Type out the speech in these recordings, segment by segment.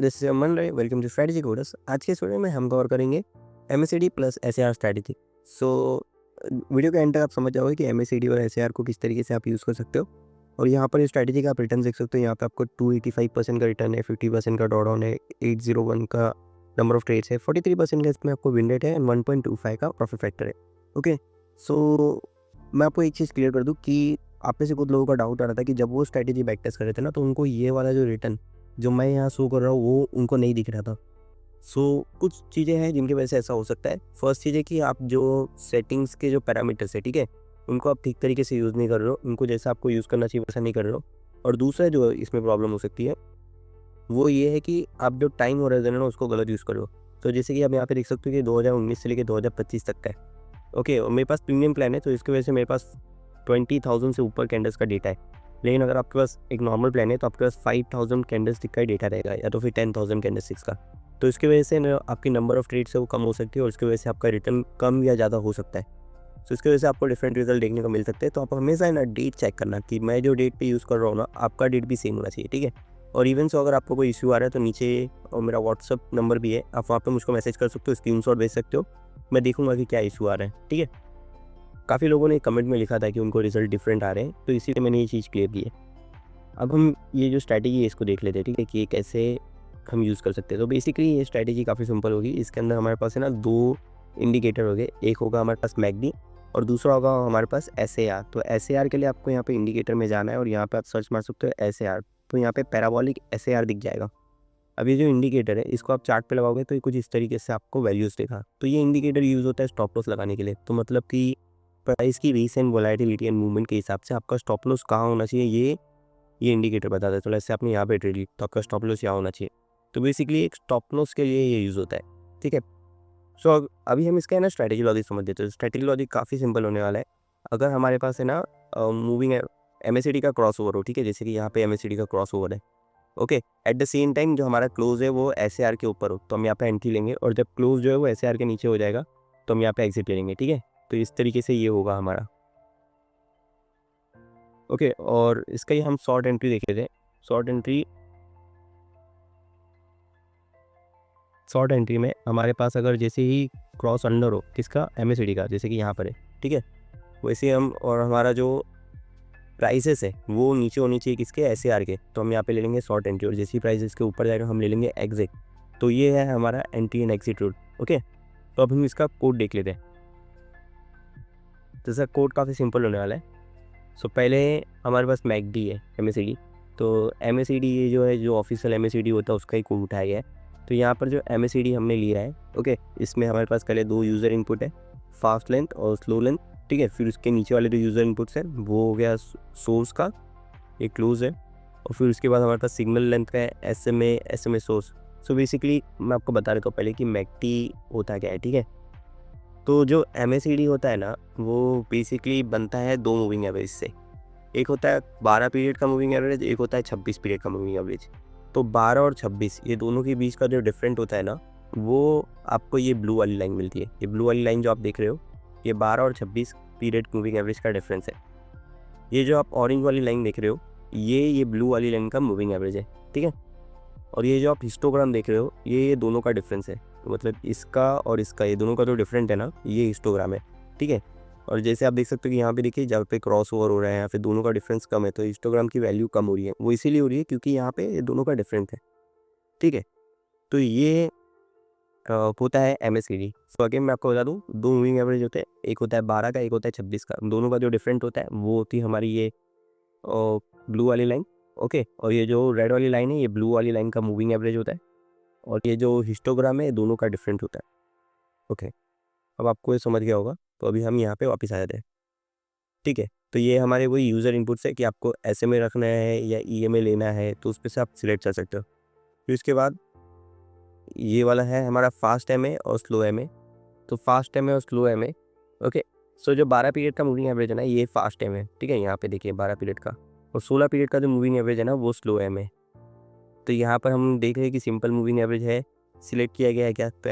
This is Aman Rai, welcome to strategy coders. आज के इस वीडियो में हम कवर करेंगे MSCD plus SAR strategy. So video के एंड तक आप समझ जाओगे कि एमएससीडी और एसएआर को किस तरीके से आप यूज़ कर सकते हो। और यहाँ पर इस स्ट्रैटेजी का आप रिटर्न देख सकते हो। यहाँ पे आपको 285% का रिटर्न है, 50% का ड्रॉडाउन है, 801 का नंबर ऑफ ट्रेड्स है, 43% का इसमें आपको विन रेट है एंड 1.25 का प्रॉफिट फैक्टर है। ओके, सो मैं आपको एक चीज़ क्लियर कर दूँ कि आप में से कुछ लोगों का डाउट आ रहा था कि जब वो स्ट्रैटेजी बैक टेस्ट कर रहे थे ना, तो उनको ये वाला जो रिटर्न जो मैं यहाँ शो कर रहा हूँ वो उनको नहीं दिख रहा था। सो कुछ चीज़ें हैं जिनकी वजह से ऐसा हो सकता है। फर्स्ट चीज़ है कि आप जो सेटिंग्स के जो पैरामीटर्स है, ठीक है, उनको आप ठीक तरीके से यूज़ नहीं कर रहे हो, उनको जैसा आपको यूज़ करना चाहिए वैसा नहीं कर रहे हो। और दूसरा जो इसमें प्रॉब्लम हो सकती है वो ये है कि आप जो टाइम होराइजन है ना उसको गलत यूज़ कर रहे हो। तो जैसे कि आप यहाँ पे देख सकते हो कि 2019 से लेकर 2025 तक का है। ओके, और मेरे पास प्रीमियम प्लान है तो इसकी वजह से मेरे पास 20,000 से ऊपर कैंडल्स का डेटा है। लेकिन अगर आपके पास एक नॉर्मल प्लान है तो आपके पास 5,000 कैंडल स्टिक का ही डेटा रहेगा या तो फिर 10,000 कैंडल स्टिक्स का। तो इसकी वजह से ना आपकी नंबर ऑफ ट्रेड्स है वो कम हो सकती है और इसकी वजह से आपका रिटर्न कम या ज़्यादा हो सकता है। तो इसकी वजह से आपको डिफरेंट रिजल्ट देखने को मिल सकते हैं। तो आप हमेशा है ना डेट चेक करना कि मैं जो डेट पे यूज़ कर रहा हूँ ना आपका डेट भी सेम होना चाहिए, ठीक है। और इवन सो अगर आपको कोई इश्यू आ रहा है तो नीचे और मेरा व्हाट्सअप नंबर भी है, आप वहाँ पर मुझको मैसेज कर सकते हो, स्क्रीनशॉट भेज सकते हो, मैं देखूंगा कि क्या इशू आ रहा है, ठीक है। काफ़ी लोगों ने कमेंट में लिखा था कि उनको रिजल्ट डिफरेंट आ रहे हैं, तो इसीलिए मैंने ये चीज़ क्लियर की है। अब हम ये जो स्ट्रैटेजी है इसको देख लेते हैं, ठीक है, कि ये कैसे हम यूज़ कर सकते हैं। तो बेसिकली ये स्ट्रैटेजी काफ़ी सिंपल होगी। इसके अंदर हमारे पास है ना 2 इंडिकेटर हो गए, एक होगा हमारे पास मैकडी और दूसरा होगा हमारे पास एसएआर। तो एसएआर के लिए आपको यहाँ पे इंडिकेटर में जाना है और यहाँ पे आप सर्च मार सकते हो एसएआर, तो यहाँ पे पैराबोलिक एसएआर दिख जाएगा। अब ये जो इंडिकेटर है इसको आप चार्ट पे लगाओगे तो ये कुछ इस तरीके से आपको वैल्यूज़ देगा। तो ये इंडिकेटर यूज़ होता है स्टॉप लॉस लगाने के लिए। तो मतलब कि प्राइस की रीसेंट वोलेटिलिटी एंड मूवमेंट के हिसाब से आपका स्टॉप लॉस कहाँ होना चाहिए ये इंडिकेटर बताता है। तो जैसे आपने यहाँ पे ट्रेड ली तो आपका स्टॉप लॉस यहाँ होना चाहिए। तो बेसिकली एक स्टॉप लॉस के लिए ये यूज़ होता है, ठीक है। सो अभी हम इसका है ना स्ट्रैटेजी लॉजिक समझ देते हैं। स्ट्रैटेजी लॉजिक काफ़ी सिंपल होने वाला है। अगर हमारे पास है ना मूविंग एमएससीडी का क्रॉस ओवर हो, ठीक है, जैसे कि यहाँ पे एमएससीडी का क्रॉस ओवर है, okay, at the same time जो हमारा क्लोज है वो एसएआर के ऊपर हो तो हम यहाँ पे एंट्री लेंगे और जब क्लोज जो है वो एसएआर के नीचे हो जाएगा तो हम यहाँ पे एग्जिट ले लेंगे, ठीक है। तो इस तरीके से ये होगा हमारा, ओके। और इसका ही हम शॉर्ट एंट्री देख लेते हैं। शॉर्ट एंट्री में हमारे पास अगर जैसे ही क्रॉस अंडर हो किसका, एमएससीडी का, जैसे कि यहाँ पर है, ठीक है, वैसे हम और हमारा जो प्राइसेस है वो नीचे होनी चाहिए किसके, एसएआर के, तो हम यहाँ पे ले लेंगे शॉर्ट एंट्री और जैसे ही प्राइसेस के ऊपर जाएगा हम ले लेंगे एग्जिट। तो ये है हमारा entry and exit root, okay. तो अब हम इसका कोड देख लेते हैं। तो इसका कोड काफ़ी सिंपल होने वाला है। सो पहले हमारे पास मैकडी है, एमएससीडी। तो एमएससीडी ये जो है जो ऑफिशियल एमएससीडी होता है उसका ही कोड उठाया गया है। तो यहाँ पर जो एमएससीडी हमने लिया है, ओके, इसमें हमारे पास पहले 2 यूज़र इनपुट है, फास्ट लेंथ और स्लो लेंथ, ठीक है। फिर उसके नीचे वाले जो यूज़र इनपुट्स हैं वो हो गया सोर्स का, एक क्लोज है, और फिर उसके बाद हमारे पास सिग्नल लेंथ का है, एसएमए सोर्स। सो बेसिकली मैं आपको बता देता हूँ पहले कि मैकडी होता क्या है, ठीक है। तो जो एमएससीडी होता है ना वो बेसिकली बनता है 2 मूविंग एवरेज से। एक होता है 12 पीरियड का मूविंग एवरेज, एक होता है 26 पीरियड का मूविंग एवरेज। तो 12 और 26 ये दोनों के बीच का जो डिफरेंट होता है ना वो आपको ये ब्लू वाली लाइन मिलती है। ये ब्लू वाली लाइन जो आप देख रहे हो ये 12 और 26 पीरियड मूविंग एवरेज का डिफरेंस है। ये जो आप ऑरेंज वाली लाइन देख रहे हो ये ब्लू वाली लाइन का मूविंग एवरेज है, ठीक है। और ये जो आप हिस्टोग्राम देख रहे हो ये दोनों का डिफरेंस है। तो मतलब इसका और इसका, ये दोनों का जो डिफरेंट है ना ये हिस्टोग्राम है, ठीक है। और जैसे आप देख सकते हो कि यहाँ पे देखिए जहाँ पे क्रॉस ओवर हो रहा है या फिर दोनों का डिफरेंस कम है तो हिस्टोग्राम की वैल्यू कम हो रही है। वो इसीलिए हो रही है क्योंकि यहाँ पे ये दोनों का डिफरेंस है, ठीक है। तो ये होता है एमएससीडी। सो अगेन मैं आपको बता दूँ 2 मूविंग एवरेज होते हैं, एक होता है 12 का, एक होता है 26 का। दोनों का जो डिफरेंट होता है वो होती है हमारी ये ब्लू वाली लाइन, ओके। और ये जो रेड वाली लाइन है ये ब्लू वाली लाइन का मूविंग एवरेज होता है और ये जो हिस्टोग्राम है दोनों का डिफरेंट होता है, ओके। अब आपको ये समझ गया होगा। तो अभी हम यहाँ पे वापस आ जाते हैं, ठीक है। तो ये हमारे वही यूज़र इनपुट्स है कि आपको एसएमए रखना है या ईएमए लेना है तो उस पे से आप सिलेक्ट कर सकते हो। फिर उसके बाद ये वाला है हमारा फास्ट एमए और स्लो एमए। तो फास्ट एमए और स्लो एमए, ओके। सो जो 12 पीरियड का मूविंग एवरेज है ना ये फास्ट एमए, ठीक है, यहाँ पे देखिए 12 पीरियड का, और 16 पीरियड का जो मूविंग एवरेज है ना वो स्लो एमए। तो यहाँ पर हम देख रहे हैं कि सिंपल मूविंग एवरेज है, सिलेक्ट किया गया है क्या, तो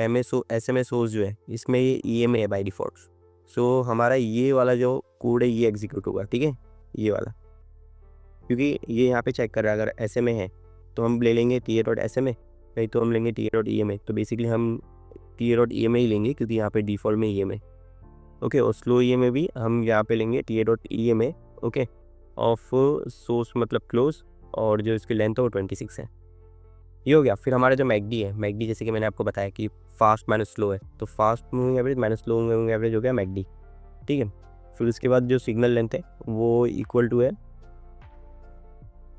एसएमए सोर्स जो है इसमें ये ईएमए है बाय डिफ़ॉल्ट। सो हमारा ये वाला जो कोड है ये एग्जीक्यूट होगा, ठीक है, ये वाला, क्योंकि ये यहाँ पे चेक कर रहा है अगर ऐसे में है तो हम ले लेंगे TA.SMA, नहीं तो हम लेंगे TA.EMA। तो बेसिकली हम TA.EMA ही लेंगे क्योंकि यहाँ पे डिफ़ॉल्ट में EMA, ओके। और स्लो EMA भी हम यहाँ पे लेंगे TA.EMA, ओके, ऑफ सोर्स मतलब क्लोज, और जो इसकी लेंथ है वो 26 है। ये हो गया। फिर हमारा जो मैकडी है, मैकडी जैसे कि मैंने आपको बताया कि फास्ट माइनस स्लो है, तो fast moving average minus slow moving average हो गया मैकडी, ठीक है। फिर उसके बाद जो सिग्नल लेंथ है वो इक्वल टू है,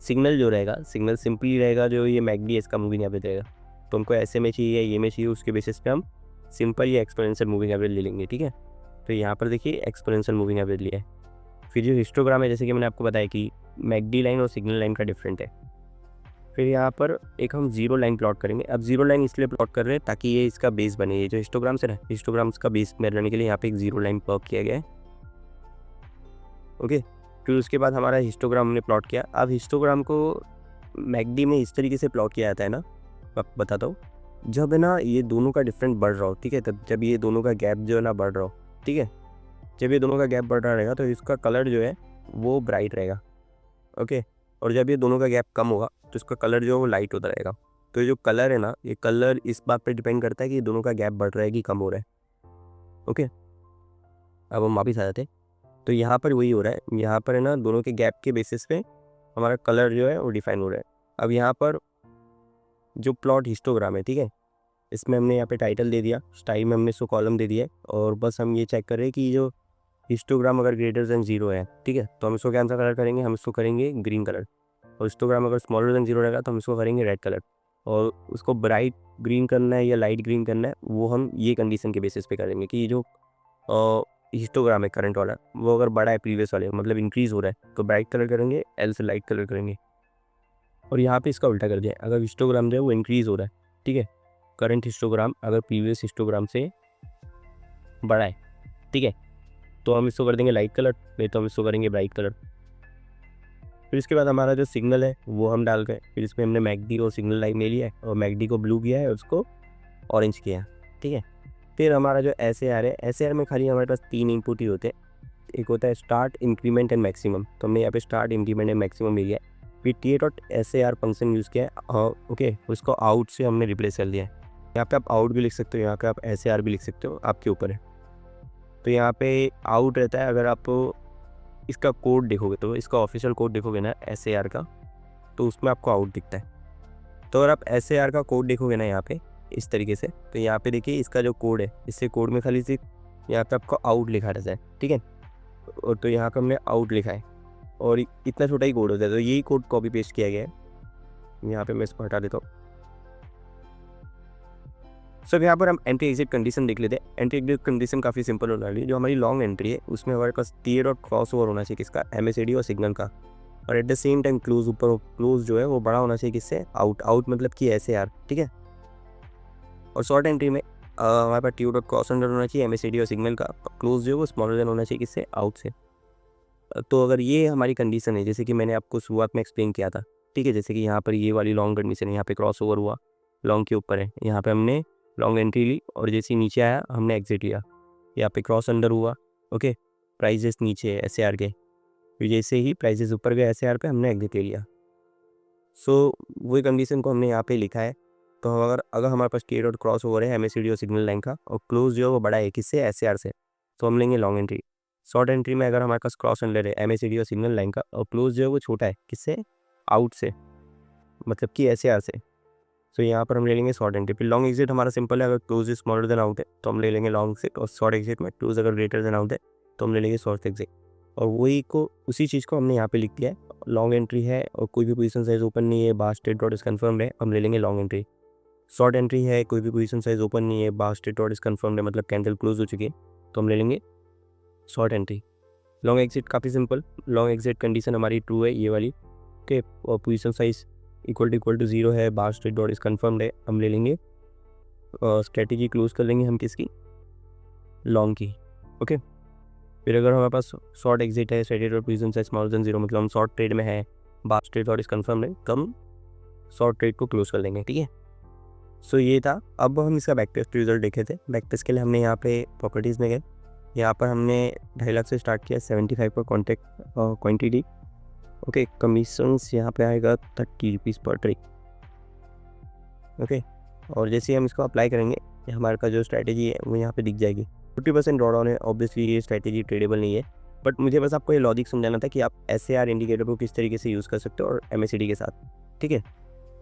सिग्नल जो रहेगा, सिग्नल सिंपली रहेगा जो ये मैकडी है इसका मूविंग एवरेज रहेगा। तो हमको ऐसे में चाहिए, ये में चाहिए, उसके बेसिस पे हम सिंपल ये एक्सपोनेंशियल मूविंग एवरेज ले लेंगे, ठीक है। तो यहाँ पर देखिए एक्सपोनेंशियल मूविंग एवरेज लिया है। फिर जो हिस्टोग्राम है जैसे कि मैंने आपको बताया कि मैकडी लाइन और सिग्नल लाइन का डिफरेंट है। फिर यहाँ पर एक हम जीरो लाइन प्लॉट करेंगे। अब जीरो लाइन इसलिए प्लॉट कर रहे हैं ताकि ये इसका बेस बने, ये जो हिस्टोग्राम से ना, हिस्टोग्राम्स का बेस बनाने के लिए यहाँ पे एक जीरो लाइन प्लॉट किया गया है, ओके। फिर उसके बाद हमारा हिस्टोग्राम हमने प्लॉट किया। अब हिस्टोग्राम को मैकडी में इस तरीके से प्लॉट किया जाता है ना, अब बताता हूँ। जब है ना ये दोनों का डिफरेंट बढ़ रहा हो, ठीक है, तब जब ये दोनों का गैप जो है ना बढ़ रहा हो, ठीक है, जब ये दोनों का गैप बढ़ रहा रहेगा तो इसका कलर जो है वो ब्राइट रहेगा, ओके। और जब ये दोनों का गैप कम होगा तो इसका कलर जो है वो लाइट होता रहेगा। तो ये जो कलर है ना, ये कलर इस बात पे डिपेंड करता है कि दोनों का गैप बढ़ रहा है कि कम हो रहा है, ओके। अब हम वापिस आ जाते हैं। तो यहाँ पर वही हो रहा है, यहाँ पर है ना दोनों के गैप के बेसिस पे हमारा कलर जो है वो डिफाइन हो रहा है। अब यहाँ पर जो प्लॉट हिस्टोग्राम है, ठीक है, इसमें हमने यहाँ पे टाइटल दे दिया, स्टाइल में हमने इसको कॉलम दे दिया है, और बस हम ये चेक कर रहे हैं कि जो हिस्टोग्राम अगर ग्रेटर देन 0 है, ठीक है, तो हम इसको क्या सा कलर करेंगे, हम इसको करेंगे ग्रीन कलर। और हिस्टोग्राम अगर स्मॉलर देन 0 रहेगा तो हम इसको करेंगे रेड कलर। और उसको ब्राइट ग्रीन करना है या लाइट ग्रीन करना है वो हम ये कंडीशन के बेसिस पे करेंगे कि जो हिस्टोग्राम है करंट वाला वो अगर बड़ा है प्रीवियस वाले मतलब इंक्रीज़ हो रहा है तो ब्राइट कलर करेंगे, एल से लाइट कलर करेंगे। और यहाँ पे इसका उल्टा कर दिया, अगर हिस्टोग्राम जो है वो इंक्रीज़ हो रहा है, ठीक है, करंट हिस्टोग्राम अगर प्रीवियस हिस्टोग्राम से बड़ा है, ठीक है, तो हम इसको कर देंगे लाइट कलर, नहीं तो हम इसको करेंगे ब्राइट कलर। फिर इसके बाद हमारा जो सिग्नल है वो हम डाल गए। फिर इसमें हमने मैकडी और सिग्नल लाइन ले लिया है और मैकडी को ब्लू किया है और उसको ऑरेंज किया है, ठीक है। फिर हमारा जो SAR है, SAR में खाली हमारे पास 3 इनपुट ही होते हैं। एक होता है स्टार्ट, इंक्रीमेंट एंड मैक्सिमम, तो हमने यहाँ पे स्टार्ट, इंक्रीमेंट एंड मैक्सिमम ले लिया है। फिर TA.SAR फंक्शन यूज़ किया है, ओके, उसको आउट से हमने रिप्लेस कर लिया है। यहाँ पे आप आउट भी लिख सकते हो, यहाँ पे आप SAR भी लिख सकते हो, आपके ऊपर है। तो यहाँ पे आउट रहता है, अगर आप इसका कोड देखोगे तो इसका ऑफिशियल कोड देखोगे ना SAR का, तो उसमें आपको आउट दिखता है। तो अगर आप SAR का कोड देखोगे ना यहाँ पे इस तरीके से, तो यहाँ पे देखिए इसका जो कोड है, इससे कोड में खाली सिर्फ यहाँ पे आपको आउट लिखा रहता है, ठीक है। और तो यहाँ पे हमने आउट लिखा है और इतना छोटा ही कोड होता है, तो यही कोड कॉपी पेस्ट किया गया है। यहाँ पे मैं इसको हटा देता हूँ। सब यहाँ पर हम एंट्री एग्जिट कंडीशन देख लेते हैं। एंट्री एग्जिट कंडीशन काफ़ी सिंपल होने वाली है। जो हमारी लॉन्ग एंट्री है उसमें हमारे पास TA डॉट क्रॉस ओवर होना चाहिए किसका, MACD और सिग्नल का, और at the same time close ऊपर, क्लोज जो है वो बड़ा होना चाहिए किससे, आउट, आउट मतलब कि SAR, ठीक है। और शॉर्ट एंट्री में हमारे पास TA डॉट क्रॉस अंडर होना चाहिए MACD और सिग्नल का, क्लोज जो है वो स्मॉलर देन होना चाहिए किससे, आउट से। तो अगर ये हमारी कंडीशन है जैसे कि मैंने आपको शुरुआत में एक्सप्लेन किया था, ठीक है, जैसे कि यहाँ पर ये वाली लॉन्ग कंडीशन है, यहाँ पे क्रॉस ओवर हुआ, लॉन्ग के ऊपर है, यहाँ पे हमने लॉन्ग एंट्री ली और जैसे ही नीचे आया हमने एग्जिट लिया, यहाँ पे क्रॉस अंडर हुआ, ओके, प्राइजेस नीचे है SAR के, फिर जैसे ही प्राइजेस ऊपर गए SAR पे हमने एग्जिट ले लिया। सो वही कंडीशन को हमने यहाँ पे लिखा है। तो अगर हमारे पास TA डॉट क्रॉस ओवर है MACD और सिग्नल लाइन का, और क्लोज जो है वो बड़ा है किससे, SAR से, तो हम लेंगे लॉन्ग एंट्री। शॉर्ट एंट्री में अगर हमारे पास क्रॉस अंडर है MACD और सिग्नल लाइन का, और क्लोज जो है वो छोटा है किससे, आउट से, मतलब कि SAR से, सो यहाँ पर हम ले लेंगे शॉर्ट एंट्री। फिर लॉन्ग एग्जिट हमारा सिंपल है, अगर close is smaller than out है तो हम ले लेंगे लॉन्ग एग्जिट, और शॉर्ट एग्जिट में क्लोज अगर ग्रेटर देन आउट है तो हम ले लेंगे शॉर्ट एग्जिट। और वही को उसी चीज़ को हमने यहाँ पे लिख दिया है। लॉन्ग एंट्री है और कोई भी पोजीशन साइज ओपन नहीं है, बार स्टेट डॉट इज कन्फर्म्ड है, हम ले लेंगे लॉन्ग एंट्री। शॉर्ट एंट्री है, कोई भी पोजीशन साइज ओपन नहीं है, बार स्टेट डॉट इज कन्फर्म्ड है, मतलब कैंडल क्लोज हो चुकी है, तो हम ले लेंगे शॉर्ट एंट्री। लॉन्ग एग्जिट काफ़ी सिंपल, लॉन्ग एग्जिट कंडीशन हमारी ट्रू है ये वाली, ओके, और पोजीशन साइज इक्वल टू 0 है, बार स्ट्रेट डॉट इज कन्फर्म्ड है, हम ले लेंगे स्ट्रेटेजी क्लोज कर लेंगे हम किसकी, लॉन्ग की, ओके। फिर अगर हमारे पास शॉर्ट एग्जिट है, strategy dot position size smaller than 0, मतलब हम शॉर्ट ट्रेड में है, बार स्ट्रेट डॉट इज कन्फर्म्ड है, तो हम शॉर्ट ट्रेड को क्लोज कर देंगे, ठीक है। सो ये था। अब हम इसका बैक टेस्ट रिजल्ट देखे थे। बैक टेस्ट के लिए हमने यहाँ पे प्रॉपर्टीज़ में गए, यहाँ पर हमने 2.5 लाख से स्टार्ट किया, 75 पर कॉन्टैक्ट क्वांटिटी। ओके, कमीशंस यहाँ पे आएगा 30 रुपीज़ पर ट्रिक। ओके, और जैसे ही हम इसको अप्लाई करेंगे, हमारे का जो स्ट्रैटेजी है वो यहाँ पे दिख जाएगी। 50% ड्रॉडाउन है। ऑब्वियसली ये स्ट्रैटेजी ट्रेडेबल नहीं है, बट मुझे बस आपको ये लॉजिक समझाना था कि आप SAR इंडिकेटर को किस तरीके से यूज़ कर सकते हो और MACD के साथ। ठीक है,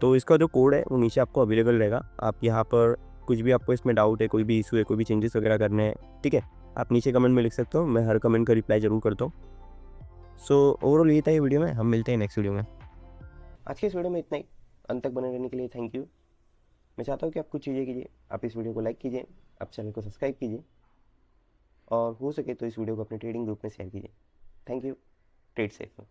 तो इसका जो कोड है वो नीचे आपको अवेलेबल रहेगा। आप यहाँ पर कुछ भी आपको इसमें डाउट है, कोई भी इशू है, कोई भी चेंजेस वगैरह करने हैं, ठीक है, आप नीचे कमेंट में लिख सकते हो। मैं हर कमेंट का रिप्लाई ज़रूर करता हूँ। सो ओवरऑल ये था ये वीडियो में। हम मिलते हैं नेक्स्ट वीडियो में। आज के इस वीडियो में इतना ही। अंत तक बने रहने के लिए थैंक यू। मैं चाहता हूँ कि आप कुछ चीज़ें कीजिए। आप इस वीडियो को लाइक कीजिए, आप चैनल को सब्सक्राइब कीजिए, और हो सके तो इस वीडियो को अपने ट्रेडिंग ग्रुप में शेयर कीजिए। Thank you. Trade safe.